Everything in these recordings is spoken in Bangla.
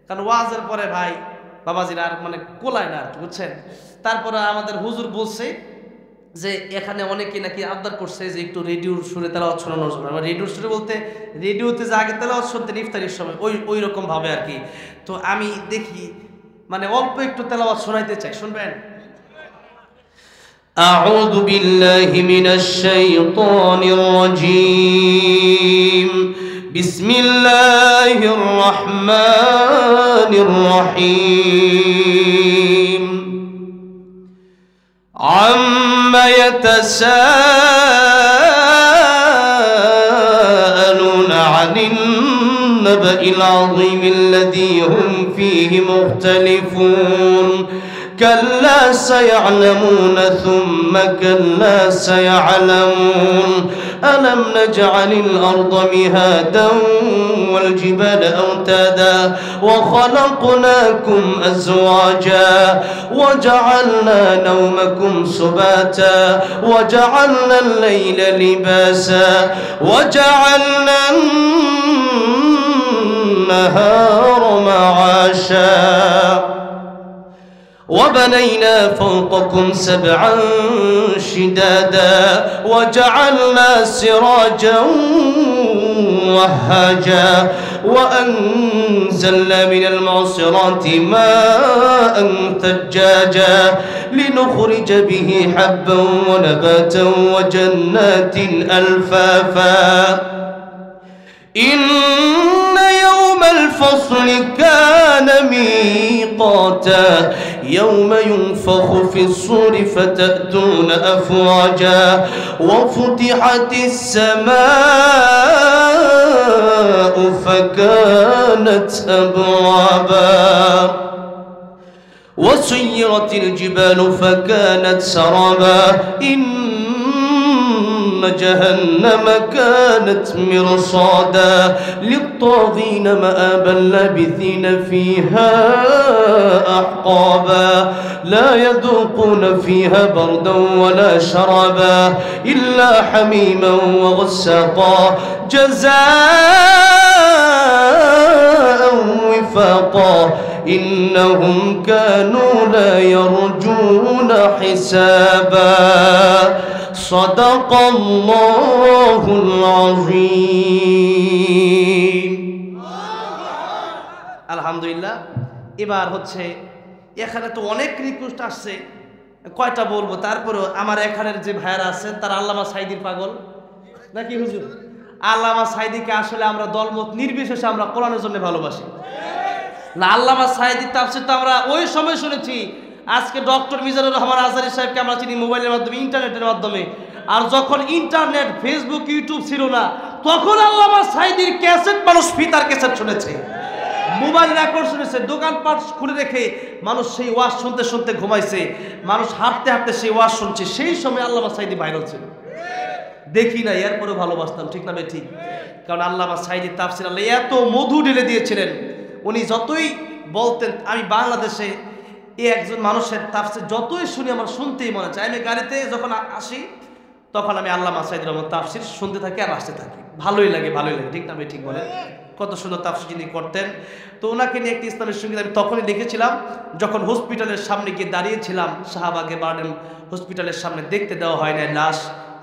কারণ ওয়াজের পরে ভাই বাবাজিরা আর মানে কোলায় না আর কি, বুঝছেন। তারপরে আমাদের হুজুর বলছে যে এখানে অনেকে নাকি আবদার করছে যে একটু রেডিওর সুরে তেলাওয়াত শোনানোর জন্য। রেডিওর সুরে বলতে রেডিওতে যে আগে তেলাওয়াত শুনতেন ইফতারির সময় ওই রকম ভাবে আর কি। তো আমি দেখি মানে অল্প একটু তেলাওয়াত শোনাইতে চাই, শুনবেন? আউযু বিল্লাহি মিনাশ শাইতানির রাজীম। বিসমিল্লাহির রহমানির রহিম। عما يتساءلون عن النبأ العظيم الذي هم فيه مختلفون كلا سيعلمون ثم كلا سيعلمون ألم نجعل الأرض مهادا والجبال أوتادا وخلقناكم أزواجا وجعلنا نومكم سباتا وجعلنا الليل لباسا وجعلنا النهار معاشا وبنينا فوقكم سبعا شدادا وجعلنا سراجا وهاجا وأنزلنا من المعصرات ماء ثجاجا لنخرج به حبا ونباتا وجنات ألفافا إن يوم الفصل كان ميقاتا يوم ينفخ في الصور فتأتون أفواجا وفتحت السماء فكانت أبوابا وسيرت الجبال فكانت سرابا إن جهنم كانت مرصادا للطاغين مآبا لابثين فيها أحقابا لا يذوقون فيها بردا ولا شرابا إلا حميما وغساقا جزاء وفاقا إنهم كانوا لا يرجون حسابا صدق الله العظيم আলহামদুলিল্লাহ। এবার হচ্ছে এখানে তো অনেক রিকোয়েস্ট আসছে, কয়টা বলবো, তারপরে আমার এখানের যে ভাইয়ারা আছেন তারা আল্লামা সাঈদীর পাগল নাকি হুজুর? আল্লামা সাঈদীকে আসলে আমরা দলমত নির্বিশেষে আমরা কোরআনের জন্য ভালোবাসি না। আল্লামা সাঈদীর তাফসীর তো আমরা ওই সময় শুনেছি, আজকে ডক্টর মিজানুর রহমান আজহারী সাহেবকে আমরা চিনি মোবাইলের মাধ্যমে, ইন্টারনেটের মাধ্যমে। আর যখন ইন্টারনেট, ফেসবুক, ইউটিউব ছিল না, তখন আল্লামা সাঈদীর ক্যাসেট মানুষ ফিতার ক্যাসেট শুনেছে, মোবাইল রেকর্ড শুনেছে, দোকানপাট খুলে রেখে মানুষ সেই ওয়াজ শুনতে শুনতে ঘুমাইছে, মানুষ হাঁটতে হাঁটতে সেই ওয়াজ শুনছে। সেই সময় আল্লামা সাঈদী ভাইরাল ছিল, দেখি না এরপরে ভালোবাসতাম, ঠিক না ঠিক? কারণ আল্লামা সাঈদীর তাফসীর আল্লাহ এত মধু ঢেলে দিয়েছিলেন, উনি যতই বলতেন, আমি বাংলাদেশে একজন মানুষের তাফসীর যতই শুনি আমার শুনতেই মনে চায়। আমি গাড়িতে যখন আসি তখন আমি আল্লামা সাঈদীর রহমান তাফসীর শুনতে থাকি আর আসতে থাকি, ভালোই লাগে, ঠিক না ঠিক বলেন? কত সুন্দর তাফসীর যিনি করতেন। তো ওনাকে নিয়ে একটি ইসলামের সঙ্গীত আমি তখনই লিখেছিলাম যখন হসপিটালের সামনে গিয়ে দাঁড়িয়েছিলাম, শাহবাগে বার্ডেন হসপিটালের সামনে, দেখতে দেওয়া হয় না লাশ,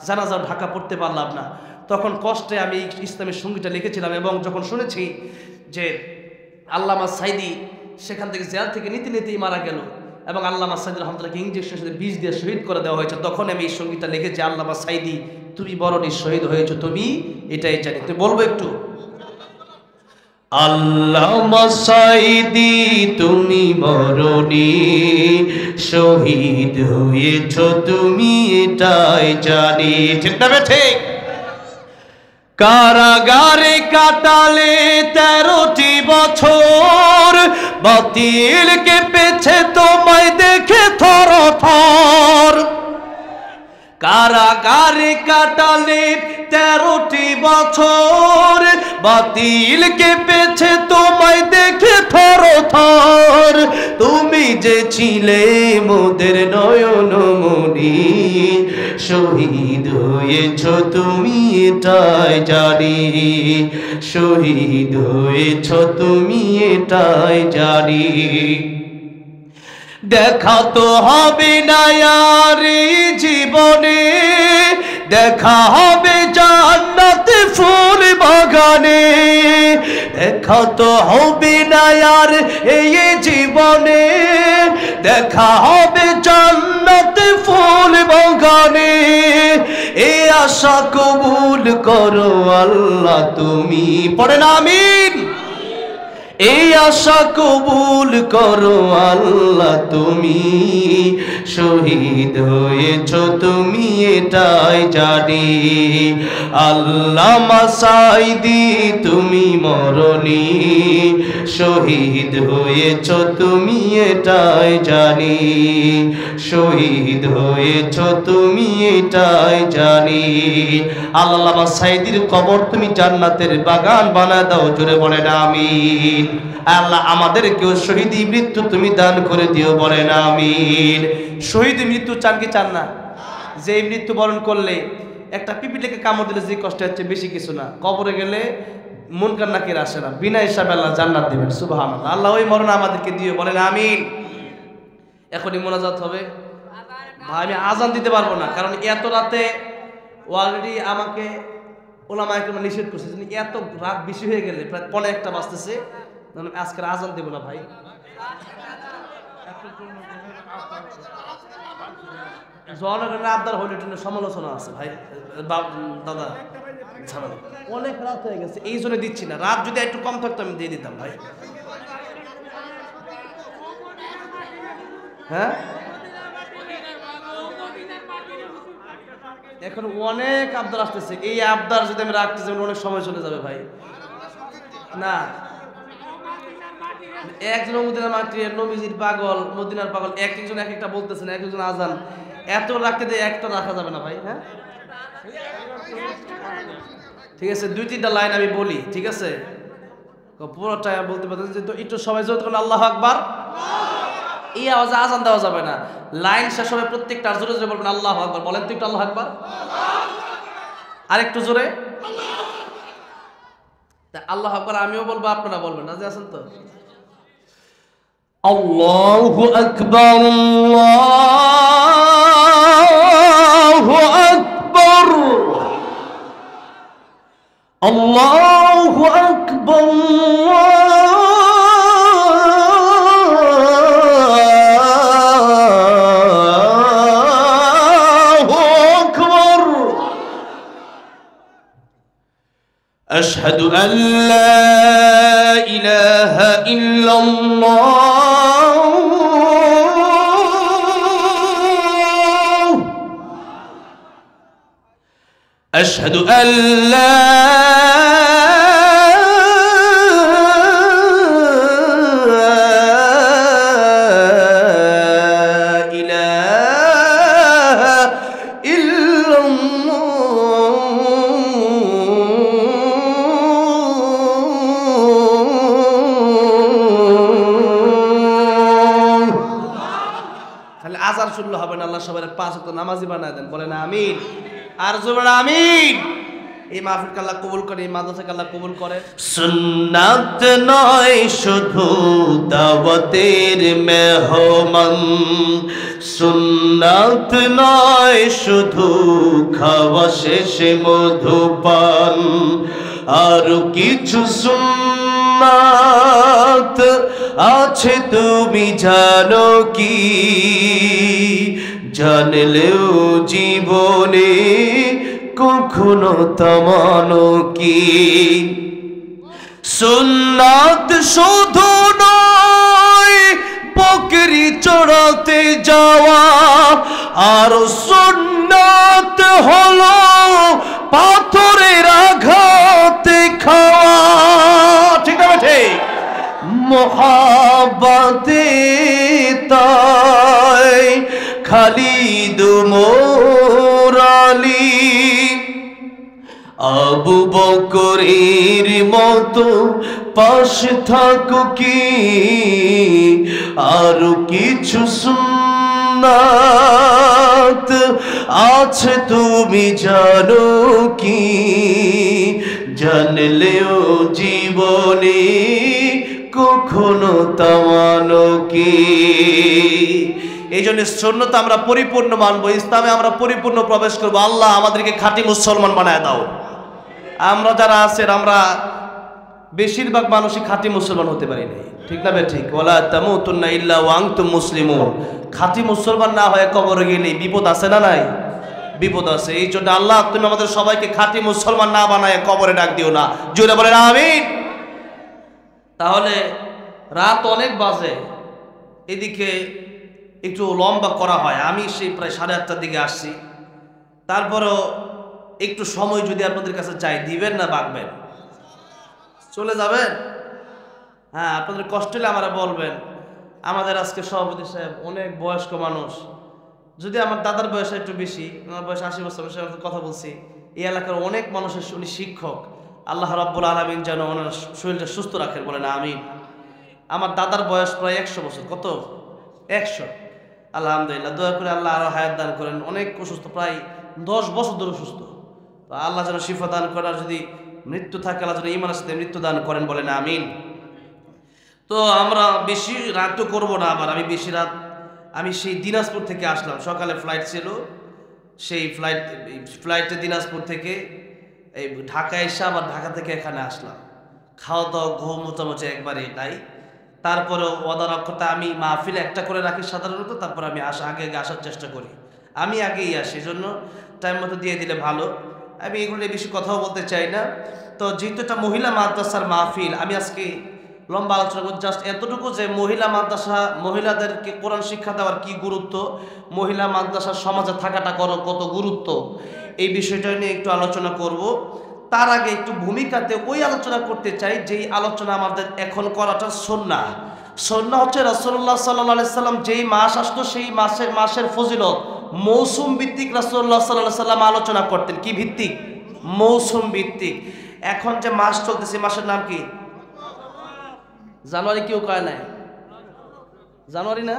জানাজা ঢাকা পড়তে পারলাম না, তখন কষ্টে আমি ইসলামের সঙ্গীতটা লিখেছিলাম। এবং যখন শুনেছি যে আল্লামা সাঈদী সেখান থেকে জেল থেকে নিতে নিতেই মারা গেল এবং আল্লামা সাঈদী রহমতুল্লাহকে ইঞ্জেকশনের সাথে বিষ দিয়ে শহীদ করে দেওয়া হয়েছে, তখন আমি এই সঙ্গীতটা লিখেছি, আল্লামা সাঈদী তুমি বরণী শহীদ হয়েছো, তুমি এটাই জানি। তুমি বলবো একটু, আল্লামা সাঈদী তুমি বরণী শহীদ হয়েছো, তুমি এটাই জানি, ঠিক না ঠিক? কারাগারে কাটালে 13টি বছর, বাতিল কেঁপেছে তোমায় দেখে থর থর। কারাগারে কাটালে 13টি বছর, বাতিল কেঁপেছে তোমায় দেখে থর থর। তুমি যে ছিলে মোদের নয়নমণি, শহীদ হয়েছো তুমি এটাই জানি, শহীদ হয়েছ তুমি এটাই জানি। দেখা তো হবে না আর জীবনে, দেখা হবে জান্নাতে ফুল বাগানে। দেখা তো হবে না আর এই জীবনে, দেখা হবে জান্নাতে ফুল বাগানে। এই আশা কবুল করো আল্লাহ তুমি, পড়েন আমিন। এই আশা কবুল করো আল্লাহ তুমি, শহীদ হয়েছ তুমি এটাই জানি। আল্লামা সাঈদী তুমি মরনি, শহীদ হয়েছ তুমি এটাই জানি। শহীদ হয়েছ তুমি এটাই জানি। আল্লামা সাঈদীর কবর তুমি জান্নাতের বাগান বানায় দাও, জোরে বলেন আমিন। আল্লাহ আমাদেরকেও শহীদি মৃত্যু তুমি দান করে দিও, বলেন আমিন। শহীদ মৃত্যু চান কি চান না? যে মৃত্যু বরণ করলে একটা পিপিলিকে কামড় দিলে যে কষ্ট হচ্ছে বেশি কিছু না, কবরে গেলে মুনকার নাকির আসে না, বিনা হিসাবে আল্লাহ জান্নাত দিবেন, সুবহানাল্লাহ। আল্লাহ ওই মরণ আমাদেরকে দিও, বলেন আমিন। এখনই মোনাজাত হবে ভাই, আমি আজান দিতে পারবো না, কারণ এত রাতে অলরেডি আমাকে ওলামায়ে কেরাম নিষেধ করছে। এত রাত বেশি হয়ে গেলে প্রায় 1:15 বাজতেছে, আজকের আজান দেবো না ভাই। জনগণের আবদার হলে সমালোচনা আছে ভাই, দাদা অনেক রাত হয়ে গেছে, এই জন্য দিচ্ছি না। রাত যদি একটু কম থাকতো আমি দিয়ে দিতাম ভাই। হ্যাঁ, এখন অনেক আবদার আসতেছে, এই আবদার যদি আমি রাখতে যাই অনেক সময় চলে যাবে ভাই। না, একজন মদিনার মাটি, নবীজির পাগল, মদিনার পাগল, এক একজন এক একটা বলতেছেন, এক একজন আজান, এত রাখতে দিয়ে একটা রাখা যাবে না ভাই। হ্যাঁ ঠিক আছে, 2-3টা লাইন আমি বলি, ঠিক আছে? পুরোটা বলতে পারতেন যে একটু সবাই জোর করুন আল্লাহু আকবার। এই আওয়াজে আজান দেওয়া যাবে না, লাইন শেষ হবে প্রত্যেকটা জোরে জোরে বলবেন আল্লাহু আকবার। বলেন তো একটু আল্লাহু আকবার, আর একটু জোরে আল্লাহু আকবার। আমিও বলবো, আপনারা বলবেন, রাজি আছেন তো? আল্লাহু আকবার, আল্লাহু আকবার, আল্লাহু আকবার, আল্লাহু আকবার। আশহাদু আল লা ইলাহা ইল্লাল্লাহ, আশহাদু আল লা ইলাহা ইল্লাল্লাহ। তাহলে আজান শুনলে হবে না, আল্লাহ সবাই 5 ওয়াক্ত নামাজি বানায় দেন, বলেন আমিন। আর জোরে আমিন। এই মাহফিলকে আল্লাহ কবুল করে, এই মাদ্রাসাকে আল্লাহ কবুল করে। সুন্নাত নয় শুধু দাওয়াতের মেহমান, সুন্নাত নয় শুধু খাওয়া শেষে মধুপান, আর কিছু সুন্নাত আছে তুমি জানো কি? জানলেও জীবনে কখনো তামানো কি? সুন্নাত শুধু নয় বকরি চড়াতে যাওয়া, আর সুন্নাত হলো পাথরের আঘাতে খাওয়া, ঠিক না ঠিক? মোহাব্বতে তাই খালিদ মোর আলী আবু বকরের মতো পাশে থাকো কি? আর কিছু সুন্নাত আছে তুমি জানো কি? জানলেও জীবনে কখনো তামানো কি। এই জন্য সুন্নত আমরা পরিপূর্ণ মানবো, ইসলামে আমরা পরিপূর্ণ প্রবেশ করবো। আল্লাহ আমাদেরকে খাঁটি মুসলমান বানায় দাও। আমরা যারা আছেন আমরা বেশিরভাগ মানুষই খাঁটি মুসলমান হতে পারি নাই, ঠিক না ভাই? ঠিক। ওয়ালা তামুতুন্না ইল্লা ওয়া আনতুম মুসলিমুন। খাঁটি মুসলমান না হয়ে কবরে গেলে বিপদ আছে না নাই? বিপদ আছে। এই জন্য আল্লাহ তুমি আমাদের সবাইকে খাঁটি মুসলমান না বানায় কবরে ডাক দিও না। জোরে বলেন আমিন। তাহলে রাত অনেক বাজে, এদিকে একটু লম্বা করা হয়। আমি সেই প্রায় 8:30টার দিকে আসছি। তারপরেও একটু সময় যদি আপনাদের কাছে চাই, দিবেন না বাঁকবেন? চলে যাবেন? হ্যাঁ, আপনাদের কষ্ট হলে আমারা বলবেন। আমাদের আজকে সভাপতি সাহেব অনেক বয়স্ক মানুষ, যদি আমার দাদার বয়স একটু বেশি, আমার বয়স 80 বছর, কথা বলছি। এই এলাকার অনেক মানুষের উনি শিক্ষক। আল্লাহ রাব্বুল আলামিন যেন ওনার শরীরটা সুস্থ রাখেন, বলেন আমিন। আমার দাদার বয়স প্রায় 100 বছর। কত? 100। আলহামদুলিল্লাহ, দয়া করে আল্লাহ আরো হায়াত দান করেন। অনেক অসুস্থ, প্রায় 10 বছর ধরে সুস্থ। তো আল্লাহ যেন শিফা দান করেন, আর যদি মৃত্যু থাকে আল্লাহ যেন ঈমানের সাথে মৃত্যু দান করেন, বলেন আমিন। তো আমরা বেশি রাতও করব না। আবার আমি বেশি রাত, আমি সেই দিনাজপুর থেকে আসলাম, সকালে ফ্লাইট ছিল। সেই ফ্লাইটে দিনাজপুর থেকে এই ঢাকা এসে আবার ঢাকা থেকে এখানে আসলাম। খাওয়া দাওয়া ঘুম মোটামুটি একবারে নাই। তারপরেও ওয়াদা রক্ষতা আমি মাহফিল একটা করে রাখি সাধারণত, তারপর আমি আগে আসার চেষ্টা করি। আমি আগেই আসি, জন্য টাইম মতো দিয়ে দিলে ভালো। আমি এগুলো নিয়ে বেশি কথাও বলতে চাই না। তো যেহেতু এটা মহিলা মাদ্রাসার মাহফিল, আমি আজকে লম্বা আলোচনা করছি জাস্ট এতটুকু যে মহিলা মাদ্রাসা, মহিলাদেরকে কোরআন শিক্ষা দেওয়ার কি গুরুত্ব, মহিলা মাদ্রাসার সমাজে থাকাটা কত গুরুত্ব, এই বিষয়টা নিয়ে একটু আলোচনা করব। তার আগে একটু ভূমিকাতে ওই আলোচনা করতে চাই যেই আলোচনা আমাদের এখন করাটা সুন্নাহ। সুন্নাহ হচ্ছে রাসূলুল্লাহ সাল্লাল্লাহু আলাইহি সাল্লাম যেই মাস আসতো সেই মাসের ফজিলত মৌসুম ভিত্তিক রাসূলুল্লাহ সাল্লাল্লাহু আলাইহি সাল্লাম আলোচনা করতেন। কি ভিত্তিক? মৌসুম ভিত্তিক। এখন যে মাস চলতেছে, মাসের নাম কি? জানুয়ারি। কেউ কয় নাই জানুয়ারি না?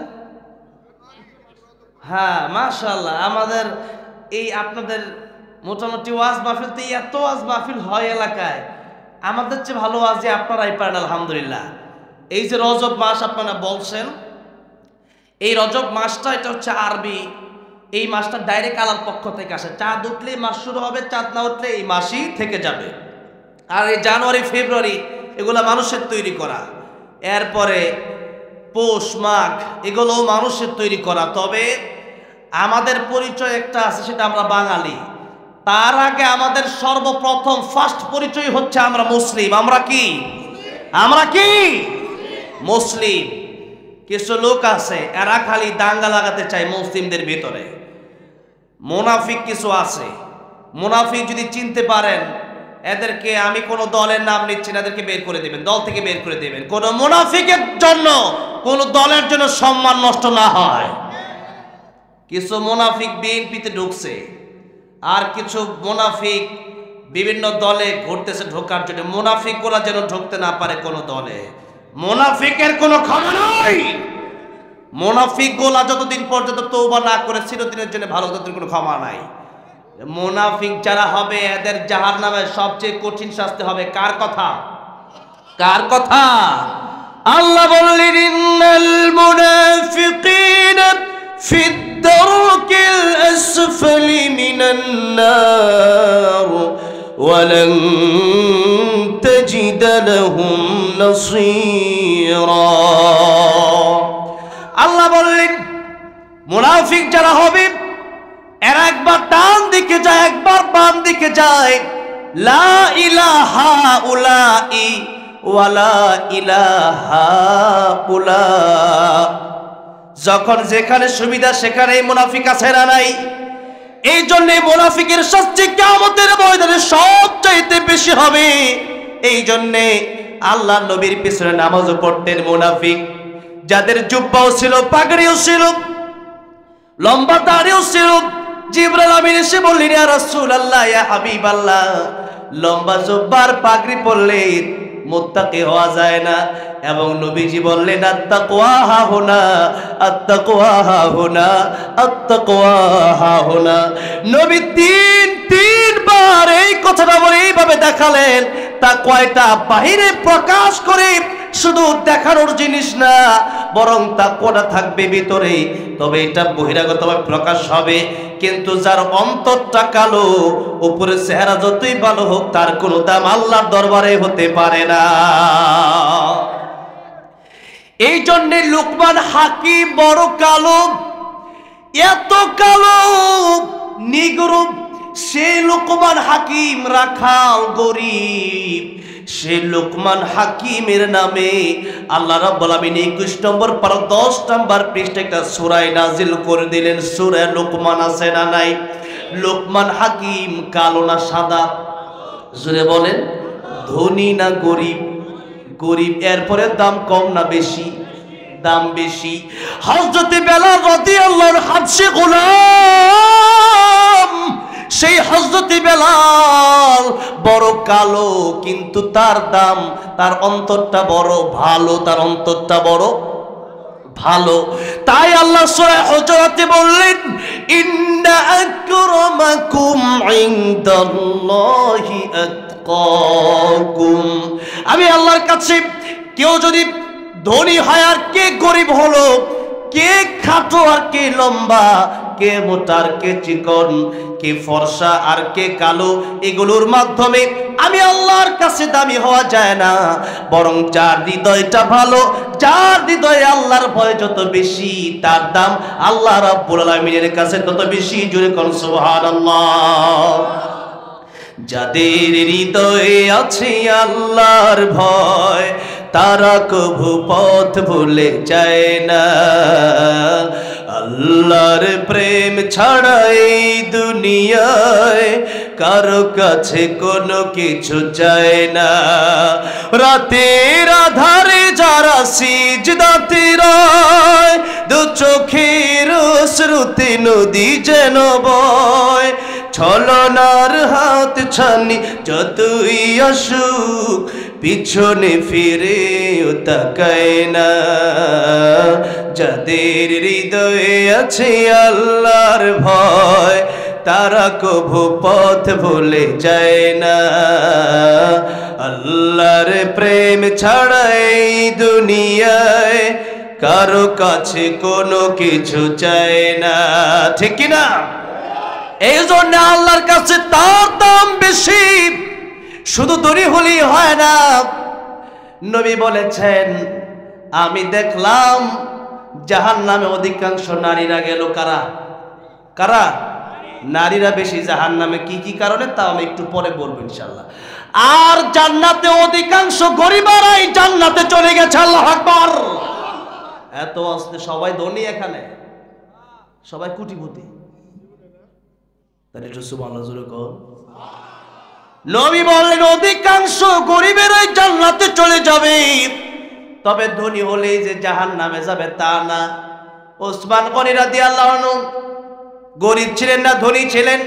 হ্যাঁ, মাশাআল্লাহ। আমাদের এই আপনাদের মোটামুটি ওয়াজ মাহফিল তো এত ওয়াজ মাহফিল হয় এলাকায়, আমাদের চেয়ে ভালো ওয়াজে আপনারাই পারেন আলহামদুলিল্লাহ। এই যে রজব মাস আপনারা বলছেন, এই রজব মাসটা এটা হচ্ছে আরবি। এই মাসটা ডাইরেক্ট আল্লাহর পক্ষ থেকে আসে। চাঁদ উঠলে মাস শুরু হবে, চাঁদ না উঠলে এই মাসই থেকে যাবে। আর এই জানুয়ারি ফেব্রুয়ারি এগুলো মানুষের তৈরি করা। এরপরে পৌষ মাঘ এগুলো মানুষের তৈরি করা। তবে আমাদের পরিচয় একটা আছে, সেটা আমরা বাঙালি। তার আগে আমাদের সর্বপ্রথম ফার্স্ট পরিচয় হচ্ছে আমরা মুসলিম। আমরা কি? আমরা কি? মুসলিম। কিছু লোক আছে এরা খালি দাঙ্গা লাগাতে চায় মুসলিমদের ভিতরে। মুনাফিক কিছু আছে। মুনাফিক যদি চিনতে পারেন, এদেরকে, আমি কোন দলের নাম নিচ্ছি না, এদেরকে বের করে দেবেন, দল থেকে বের করে দেবেন। কোন মুনাফিকের জন্য, কোন দলের জন্য সম্মান নষ্ট না হয়। কিছু মুনাফিক বিএনপিতে ঢুকছে, আর কিছু মুনাফিক বিভিন্ন দলে ঘুরতেছে ঢোকার জন্য। মুনাফিক গুলা যেন ঢুকতে না পারে কোন দলে। মুনাফিকের কোনো ক্ষমা নাই। মুনাফিক গুলা যতদিন পর্যন্ত তওবা না করে চিরদিনের জন্য ভালো, তাদের কোনো ক্ষমা নাই। মুনাফিক যারা হবে এদের জাহান্নামে সবচেয়ে কঠিন শাস্তি হবে। কার কথা? কার কথা? আল্লাহ বললেন, ইন্নাল মুনাফিকিনা ফিদ দারকিল আসফালি মিনান নার ওয়া লান তাজিদ লাহুম নাসীরা। আল্লাহ বললেন, মুনাফিক যারা হবে এরা একবার ডান দিকে যায়, একবার বাম দিকে যায়। লা ইলাহা উলাই ওয়ালা ইলাহা উলা। যখন যেখানে সুবিধা সেখানে মুনাফিক আছে না নাই? এই জন্য মুনাফিকের শাস্তি কিয়ামতের ময়দানে সবচাইতে বেশি হবে। এই জন্যে আল্লাহ নবীর পিছনে নামাজও পড়তেন মুনাফিক, যাদের জুব্বাও ছিল, পাগড়িও ছিল, লম্বা দাড়িও ছিল। জিবরাইল আমিন এসে বললেন, ইয়া রাসূলুল্লাহ, ইয়া হাবিবাল্লাহ, লম্বা জুব্বার পাগড়ি পরলে মুত্তাকি হওয়া যায় না। এবং নবীজি বললেন, আত্তাকওয়া হাহুনা, আত্তাকওয়া হাহুনা, আত্তাকওয়া হাহুনা। নবী তিনবার আমার এই কথাটা বলে এইভাবে দেখালেন, তা কয়টা বাহিরে প্রকাশ করে শুধু দেখানোর জিনিস না, বরং তা কোটা থাকবে ভিতরে, তবে এটা বহিরাগতভাবে প্রকাশ হবে। কিন্তু যার অন্তরটা কালো, উপরে চেহারা যতই ভালো হোক, তার কোনো দাম আল্লাহর দরবারে হতে পারে না। এই জন্যে লুকমান হাকিম বড় কালো, এত কালো নিগ্রো। সেই লুকমান হাকিম রাখাল গরিব, সেই লুকমান হাকিমের নামে আল্লাহ রাব্বুল আলামিন 21 নম্বর পারা 10 নম্বর পৃষ্ঠায় একটা সূরা নাজিল করে দিলেন। সূরা লুকমান আছে না নাই? লুকমান হাকিম কালো না সাদা? জোরে বলেন। ধনী না গরিব? গরিব। এরপরে দাম কম না বেশি? দাম বেশি। হযরত বেলাল রাদিয়াল্লাহু আনহু হাবশী গোলাম, সেই হযরত বেলাল বড় কালো, কিন্তু তার দাম, তার অন্তরটা বড় ভালো, তার অন্তরটা বড় ভালো। তাই আল্লাহ সূরা হুজুরাতে বললেন, ইন্না আকরামাকুম ইনদাল্লাহি আতকাকুম। আমি আল্লাহর কাছে, কেউ যদি ধনী হয় আর কে গরিব হলো, কে খাটো আর কে লম্বা, কে মোটা আর কে চিকন, কে ফর্সা আর কে কালো, এগুলোর মাধ্যমে আমি আল্লাহর কাছে দামি হওয়া যায় না, বরং যার হৃদয়টা ভালো, যার হৃদয়ে আল্লাহর ভয় যত বেশি, তার দাম আল্লাহ রাব্বুল আলামিনের কাছে তত বেশি। জোরে কোন সুবহানাল্লাহ। যাদের হৃদয়ে আছে আল্লাহর ভয়, তারা কভু পথ ভুলে যায় না। আল্লাহর প্রেম ছাড়া এই দুনিয়ায় কারো কাছে কোনো কিছু চায় না। রাতের আধারে যারা সিজদাতে রয়, দু চোখের শ্রুতি নদী যেন বয়, ছলনার হাত ছানি যতই আসুক, পিছনে ফিরেও তাকায় না। যাদের হৃদয়ে আছে আল্লাহর ভয়, তারা কভু পথ ভুলে যায় না। আল্লাহর প্রেম ছাড়া এই দুনিয়ায় কারো কাছে কোনো কিছু চায় না। ঠিক কি না? এই জন্য আল্লাহর কাছে তার দাম বেশি। শুধু ধনী হলেই হয় না। নবী বলেছেন, আমি দেখলাম জাহান্নামে অধিকাংশ নারীরা গেল। কারা কারা? নারীরা বেশি জাহান্নামে। কি কি কারণে তা আমি একটু পরে বলবো ইনশাআল্লাহ। আর জান্নাতে অধিকাংশ গরিবরাই জান্নাতে চলে গেছে। আল্লাহু আকবার। এত আসতে সবাই ধনী, এখানে সবাই কোটিপতি। তাহলে একটু সুবহানাল্লাহ জোরে কর। নবী বললেন অধিকাংশ গরিবেরাই জান্নাতে চলে যাবে, তবে ধনী হলেই যে জাহান্নামে যাবে তা না। ওসমান গনি রাদিয়াল্লাহু আনহু গরিব ছিলেন না ধনী ছিলেন?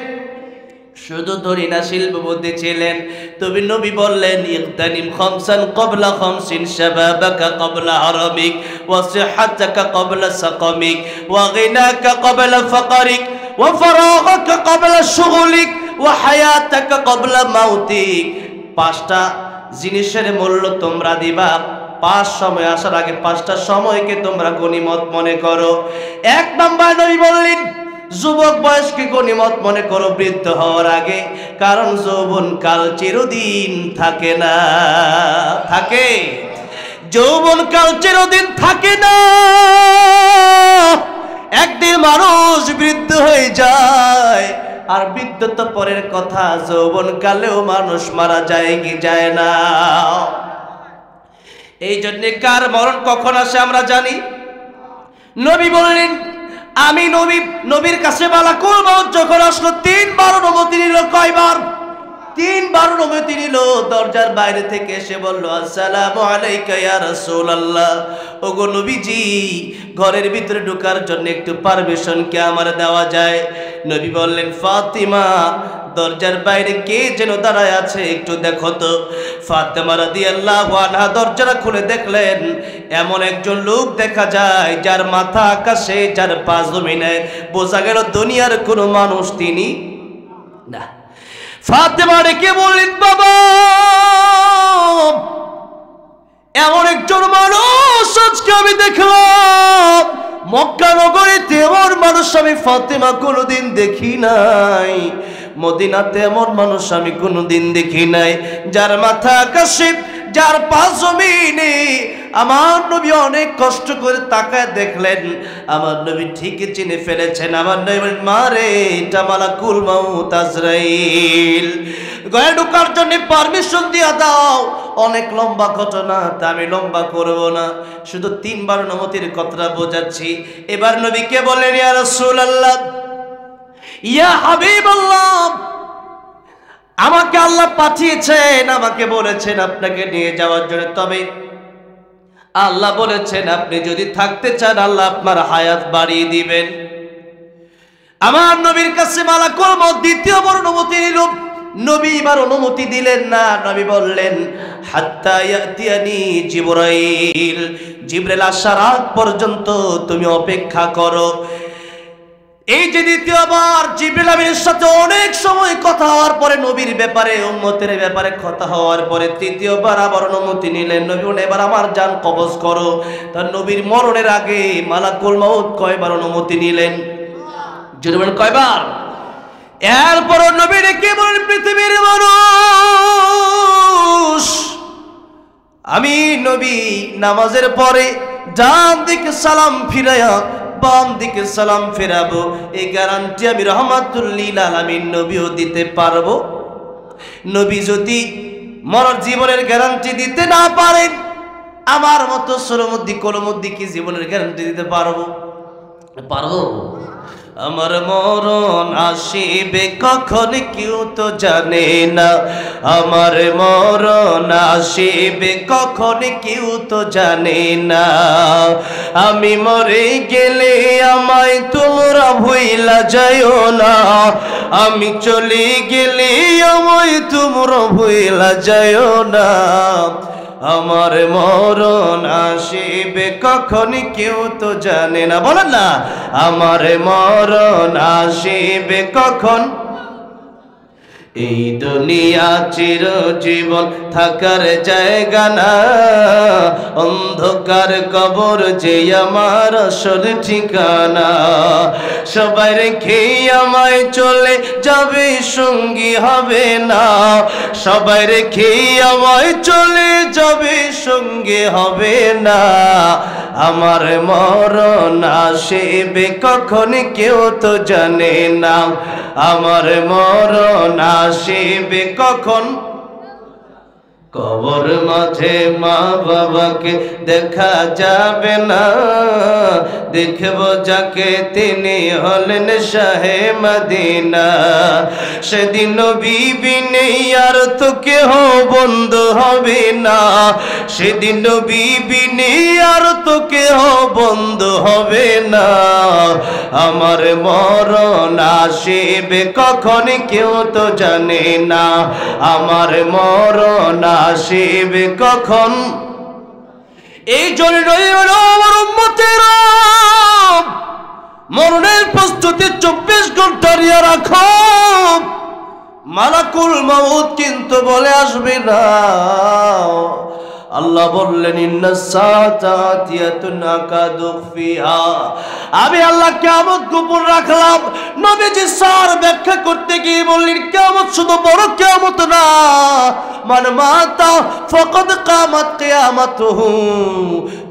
শুধু ধনী না, শিল্পপতি ছিলেন। তবে নবী বললেন, ইগতানিম খামসান ক্বাবলা খামসিন, শাবাবাকা ক্বাবলা হারামিক, ওয়া সিহহাতাকা ক্বাবলা সাকামিক, ওয়া গিনাকা ক্বাবলা ফাকরিক, ওয়া ফারাগাকা ক্বাবলা শুগলিক, ওয়া হায়াতাকা ক্বাবলা মাউতিক। পাঁচটা জিনিসের মূল্য তোমরা দিবা, 5 সময় আসার আগে 5টা সময়কে তোমরা গনিমত মনে করো। 1 নাম্বার নবী বললেন, যুবক বয়সকে গনিমত মনে করো বৃদ্ধ হওয়ার আগে, কারণ যৌবন কাল চিরদিন থাকে না। থাকে? যৌবন কাল চিরদিন থাকে না। একদিন মানুষ বৃদ্ধ হয়ে যায়, আর বৃদ্ধ তো পরের কথা, যৌবন কালেও মানুষ মারা যায় কি যায় না? এই জন্য কার মরণ কখন আসে আমরা জানি। নবী বললেন, আমি নবীর কাছে মালাকুল মউত যখন আসলো 3 বার অনুমতি নিল। কয়বার? 3 বার অনুমতি নিল। দরজার বাইরে থেকে এসে বলল, আসসালামু আলাইকা ইয়া রাসূলুল্লাহ। ওগো নবীজি, ঘরের ভিতরে ঢোকার জন্য একটু পারমিশন কি আমার দেওয়া যায়? নবী বললেন, ফাতিমা, দরজার বাইরে কে যেন দাঁড়ায় আছে, একটু দেখো তো। ফাতিমা রাদিয়াল্লাহু আনহা দরজাটা খুলে দেখলেন, এমন একজন লোক দেখা যায় যার মাথা আকাশে, যার পা জমিনে। বোঝা গেল দুনিয়ার কোনো মানুষ তিনি না। ফাতেমা ডেকে বললেন, বাবা, এমন একজন মানুষ আজকে আমি দেখলাম, মক্কা নগরীতে এমন মানুষ আমি ফাতেমা কোনোদিন দেখি নাই, মদিনাতে এমন মানুষ আমি কোনোদিন দেখি নাই, যার মাথা আকাশে, যার পা জমিনে। আমার নবী অনেক কষ্ট করে তাকায় দেখলেন, আমার নবী ঠিকই চিনে ফেলেছেন। আমার নবী বলেন, মা রে, এটা মালাকুল মাউত আজরাইল, গয়ে ঢোকার জন্য পারমিশন দিয়া দাও। অনেক লম্বা ঘটনা, তা আমি লম্বা করব না, শুধু 3 বার অনুমতির কথা বোঝাচ্ছি। এবার নবীকে বলেন, ইয়া রাসূলুল্লাহ, ইয়া হাবিবাল্লাহ, আমাকে আল্লাহ পাঠিয়েছেন, আমাকে বলেছেন আপনাকে নিয়ে যাওয়ার জন্য। তবে আল্লাহ বলেছেন আপনি যদি থাকতে চান আল্লাহ আপনার হায়াত বাড়িয়ে দিবেন। আমার নবীর কাছে মালাকুল মউত দ্বিতীয়বার অনুমতি নিল। নবী এবার অনুমতি দিলেন না। নবী বললেন, হাত্তা ইয়াতিয়ানি জিবরাইল, জিবরাইল আসার আগ পর্যন্ত তুমি অপেক্ষা করো। এই যে দ্বিতীয়বার জিবরাইল আমিনের সাথে অনেক সময় কথা হওয়ার পরে, নবীর ব্যাপারে, উম্মতের ব্যাপারে কথা হওয়ার পরে তৃতীয়বার আবার অনুমতি নিলেন। নবী বলেন, এবার আমার জান কবজ করো। তার নবীর মরণের আগে মালাকুল মউত কয়বার অনুমতি নিলেন? জোরে বলেন, কয়বার? এরপর নবী ডেকে বলেন, পৃথিবীর মানুষ, আমি নবী নামাজের পরে ডান দিকে সালাম ফিরাইয়া বাম দিকে সালাম ফেরাবো, এই গ্যারান্টি আমি রাহমাতুল লিল আলামিন নবীও দিতে পারবো। নবী যদি মরণ জীবনের গ্যারান্টি দিতে না পারেন, আমার মতো সরমুদ্দি কলমুদ্দি কি জীবনের গ্যারান্টি দিতে পারবো? পারবো? আমার মরণ আসিবে কখন কেউ তো জানে না, আমার মরণ আসিবে কখন কেউ তো জানে না। আমি মরে গেলে আমায় তোমরা ভুইলা যাইও না, আমি চলে গেলে আমায় তোমরা ভুইলা যাইও না। আমার মরণ আসিবে কখন কেউ তো জানে না। বলেন না, আমার মরণ আসিবে কখন। এই দুনিয়া চিরজীবন থাকার জায়গা না, অন্ধকার কবর যে আমার আসল ঠিকানা। সবাই রেখে আমায় চলে যাবে, সঙ্গী হবে না, সবাই রেখে আমায় চলে যাবে, সঙ্গী হবে না। আমার মরণ আসিবে কখন কেউ তো জানে না, আমার মরণ আসিবে কখন। কবর মাঝে মা বাবাকে দেখা যাবে না, দেখব যাকে তিনি হলেন শাহে মদিনা। সেদিন বিবি নেই আর তো কেহ বন্ধু হবে না, সেদিন বিবি নেই আর তো কেহ বন্ধু হবে না। আমার মরণ আসিবে কখন কেউ তো জানে না, আমার মরণ আসিবে কখন। এই জন্য আমার উম্মতেরা মরণের প্রস্তুতি 24 ঘন্টা নিয়ে রাখো। মালাকুল মউত কিন্তু বলে আসবে না। আল্লাহ বললেন, ইন্নাস সাআতাতিয়াতুন আকাদু ফিহা, আমি আল্লাহ কিয়ামত গোপন রাখলাম। নবীজি সার ব্যাখ্যা করতে গিয়ে বললেন, কিয়ামত শুধু বড় কিয়ামত না, মান মাতা ফাকাদ কামাত কিয়ামাতুহু,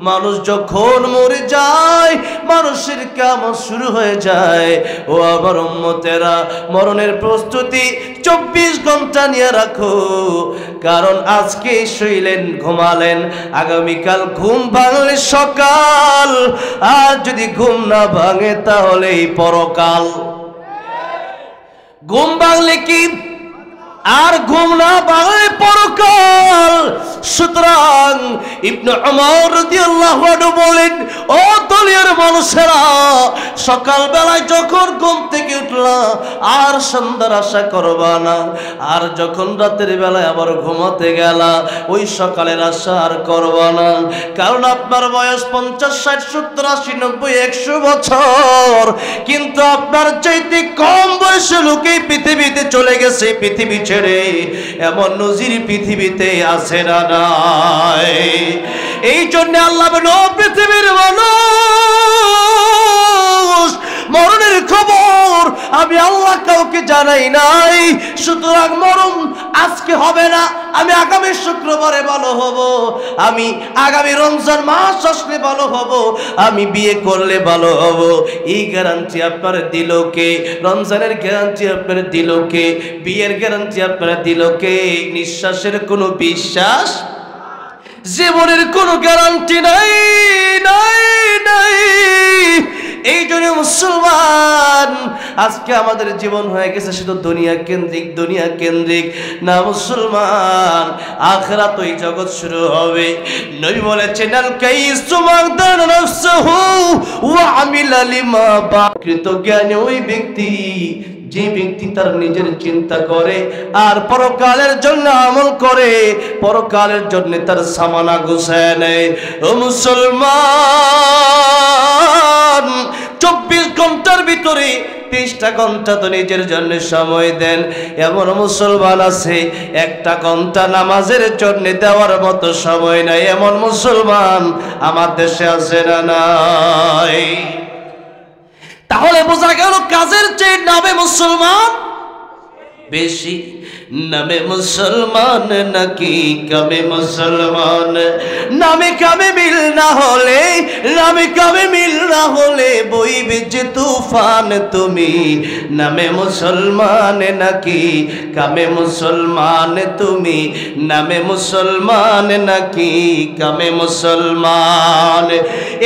মানুষ যখন মরে যায় মানুষের কিয়ামত শুরু হয়ে যায়। ও আমার উম্মতেরা, মরণের প্রস্তুতি 24 ঘন্টা নিয়ে রাখো। কারণ আজকে শুইলেন, ঘুমালেন, আগামীকাল ঘুম ভাঙলে সকাল, আর যদি ঘুম না ভাঙে তাহলে পরকাল। ঘুম ভাঙলে কি আর ঘুম না ভাঙলে পরকাল। সুতরাং ইবনে উমর রাদিয়াল্লাহু আনহু বলেন, ও দুনিয়ার মানুষেরা সকাল বেলায় যখন ঘুম থেকে উঠলা আর সন্ধ্যার আশা করবা না, আর যখন রাতের বেলায় আবার ঘুমাতে গেলা ওই সকালের আশা আর করবা না। কারণ আপনার বয়স 50, 60, 70, 80, 90, 100 বছর, কিন্তু আপনার চাইতে কম বয়সে লোকে পৃথিবীতে চলে গেছে পৃথিবী ছেড়ে। এমন নজির পৃথিবীতে আছে না নাই? এই জন্য আল্লাহ বলেন, ও পৃথিবীর মানুষ, মরণের খবর আমি আল্লাহ কাউকে জানাই নাই। সুতরাং মরণ আজকে হবে না, আমি আগামী শুক্রবারে ভালো হব, আমি আগামী রমজান মাস আসলে ভালো হব, আমি বিয়ে করলে ভালো হব। এই গ্যারান্টি আপনার দিল কে? রমজানের গ্যারান্টি আপনার দিল কে? বিয়ের গ্যারান্টি আপনার দিল কে? নিঃশ্বাসের কোনো বিশ্বাস, জীবনের কোনো গ্যারান্টি নাই, নাই, নাই। এই জন্য মুসলমান, আজকে আমাদের জীবন হয়ে গেছে শুধু দুনিয়া কেন্দ্রিক, দুনিয়া কেন্দ্রিক না মুসলমান। আখিরাত ওই জগৎ শুরু হবে। নবী বলেছেন, আল কাইসু মান দানা নাফসুহু ওয়া আমিলা লিমা বা'দ। কৃতজ্ঞানী ওই ব্যক্তি যে ব্যক্তি তার নিজের চিন্তা করে আর পরকালের জন্য আমল করে, পরকালের জন্য তার সামানা গুছায় নেয়। ও মুসলমান, 24 ঘন্টার ভিতরে 23টা ঘন্টা তো নিজের জন্য সময় দেন। এমন মুসলমান আছে 1টা ঘন্টা নামাজের জন্য দেওয়ার মতো সময় নাই। এমন মুসলমান আমার দেশে আছে না নাই? তাহলে বোঝা গেল কাজের চেয়ে নামে মুসলমান বেশি। নামে মুসলমান নাকি কামে মুসলমান? নামে কামে মিল না হলে, নামে কামে মিল না হলে বইবে যে তুফান তুমি। নামে মুসলমান নাকি কামে মুসলমান তুমি? নামে মুসলমান নাকি কামে মুসলমান?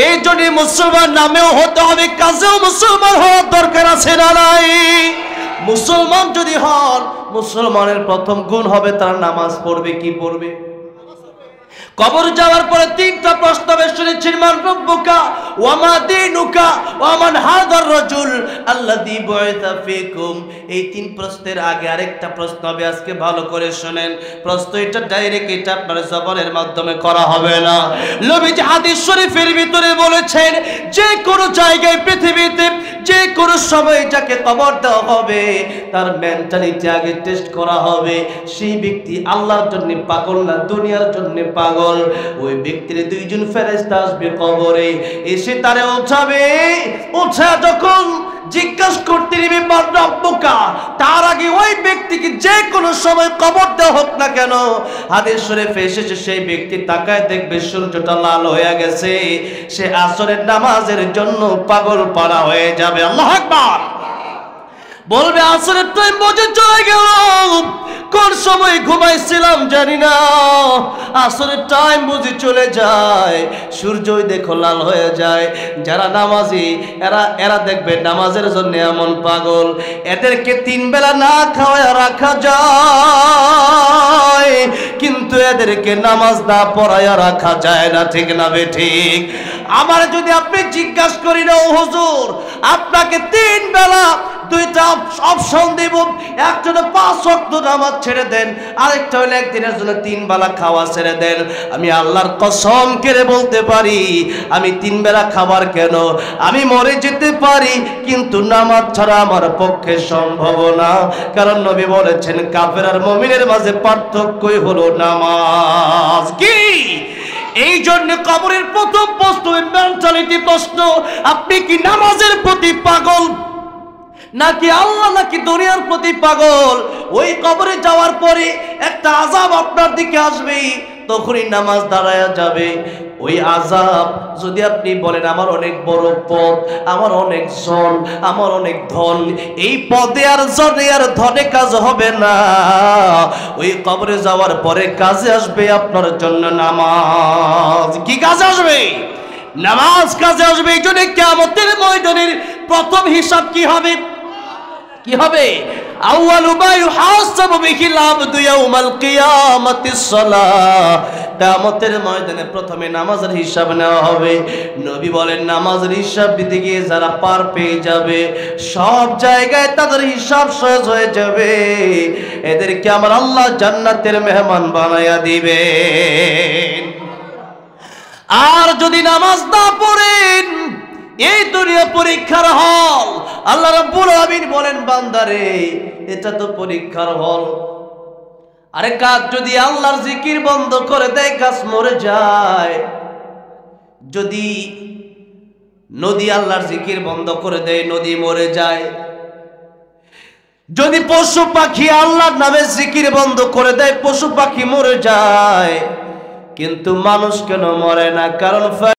এই জন্য মুসলমান নামেও হতে হবে, কাজেও মুসলমান হওয়ার দরকার আছে না নাই? মুসলমান যদি হন, মুসলমানের প্রথম গুণ হবে তার নামাজ পড়বে। কি পড়বে? কবর যাওয়ার পরে 3টা প্রশ্ন শুনেছেন, মান রব্বুকা ওয়া মা দীনুকা ওয়া মান হাদার রাজুল আল্লাযী বুইসা ফীকুম। এই 3 প্রশ্নের আগে আরেকটা প্রশ্ন হবে, আজকে ভালো করে শুনেন। প্রশ্ন এটা ডাইরেক্ট, এটা আপনার জবানের মাধ্যমে করা হবে না। নবীজি হাদিস শরীফের ভিতরে বলেছেন, যে কোনো জায়গায় পৃথিবীতে যে কোনো সময় যাকে কবর দেওয়া হবে তার মেন্টালিটি আগে টেস্ট করা হবে। সেই ব্যক্তি আল্লাহর জন্য পাগল না দুনিয়ার জন্য পাগল। ওই ব্যক্তির 2 জন ফেরেশতা আসবে কবরে, এসে তারে উঠাবে। উঠা যখন জিজ্ঞাসা করতে নিবে মান রব্বুকা, তার আগে ওই ব্যক্তিকে যে কোনো সময় কবর দেওয়া হোক না কেন, হাদিস শরীফে এসেছে সেই ব্যক্তি তাকায় দেখবে সূর্যটা লাল হয়ে গেছে, সে আসরের নামাজের জন্য পাগল পাড়া হয়ে যাবে। আল্লাহু আকবার। বলবে আসরের টাইম বুঝে চলে গেল, কোন সময় ঘুমাইছিলাম জানি না, আসরের টাইম বুঝে চলে যায়, সূর্যই দেখো লাল হয়ে যায়। যারা নামাজি এরা দেখবে নামাজের জন্য এমন পাগল, এদেরকে 3 বেলা না খাওয়ায় রাখা যায়, কিন্তু এদেরকে নামাজ না পড়ায় রাখা যায় না। ঠিক না বেঠিক? আমার যদি আপনি জিজ্ঞাসা করি না, ও হুজুর আপনাকে 3 বেলা 2টা অপশন দেব, একটা হলো 5 ওয়াক্ত নামাজ ছেড়ে দেন, আরেকটা হলো একদিনের জন্য 3 বেলা খাওয়া ছেড়ে দেন। আমি আল্লাহর কসম করে বলতে পারি, আমি 3 বেলা খাবার কেন, আমি মরে যেতে পারি, কিন্তু নামাজ ছাড়া আমার পক্ষে সম্ভব না। কারণ নবী বলেছেন, কাফের আর মুমিনের মাঝে পার্থক্যই হলো নামাজ। কি? এই জন্য কবরের প্রথম প্রশ্ন মেন্টালিটি প্রশ্ন, আপনি কি নামাজের প্রতি পাগল নাকি আল্লাহ নাকি দুনিয়ার প্রতি পাগল? ওই কবরে যাওয়ার পরে একটা আযাব আপনার দিকে আসবে, তখনই নামাজ দাঁড়ায়া যাবে। ওই আযাব যদি আপনি বলেন আমার অনেক বড় পদ, আমার অনেক জন, আমার অনেক ধন, এই পদে আর জনে আর ধনে কাজ হবে না। ওই কবরে যাওয়ার পরে কাজে আসবে আপনার জন্য নামাজ। কি কাজে আসবে? নামাজ কাজে আসবে। এই জন্য কিয়ামতের ময়দানের প্রথম হিসাব কি হবে? কি হবে? আউয়ালু মা ইউহাসাবু বিহিল আবদু ইয়াউমাল কিয়ামাতিস সালাহ। কিয়ামতের ময়দানে প্রথমে নামাজের হিসাব নেওয়া হবে। নবী বলেন নামাজের হিসাব দিতে গিয়ে যারা পার পেয়ে যাবে, সব জায়গায় তাদের হিসাব সহজ হয়ে যাবে, এদেরকে আমার আল্লাহ জান্নাতের মেহমান বানায়া দিবেন। আর যদি নামাজ না পড়েন, এই দুনিয়া পরীক্ষার হল। আল্লাহ রাব্বুল আলামিন বলেন বান্দারে এটা তো পরীক্ষার হল। আরে কাজ যদি আল্লাহর জিকির বন্ধ করে দেয় গাছ মরে যায়, যদি নদী আল্লাহর জিকির বন্ধ করে দেয় নদী মরে যায়, যদি পশু পাখি আল্লাহর নামে জিকির বন্ধ করে দেয় পশু পাখি মরে যায়, কিন্তু মানুষ কেন মরে না? কারণ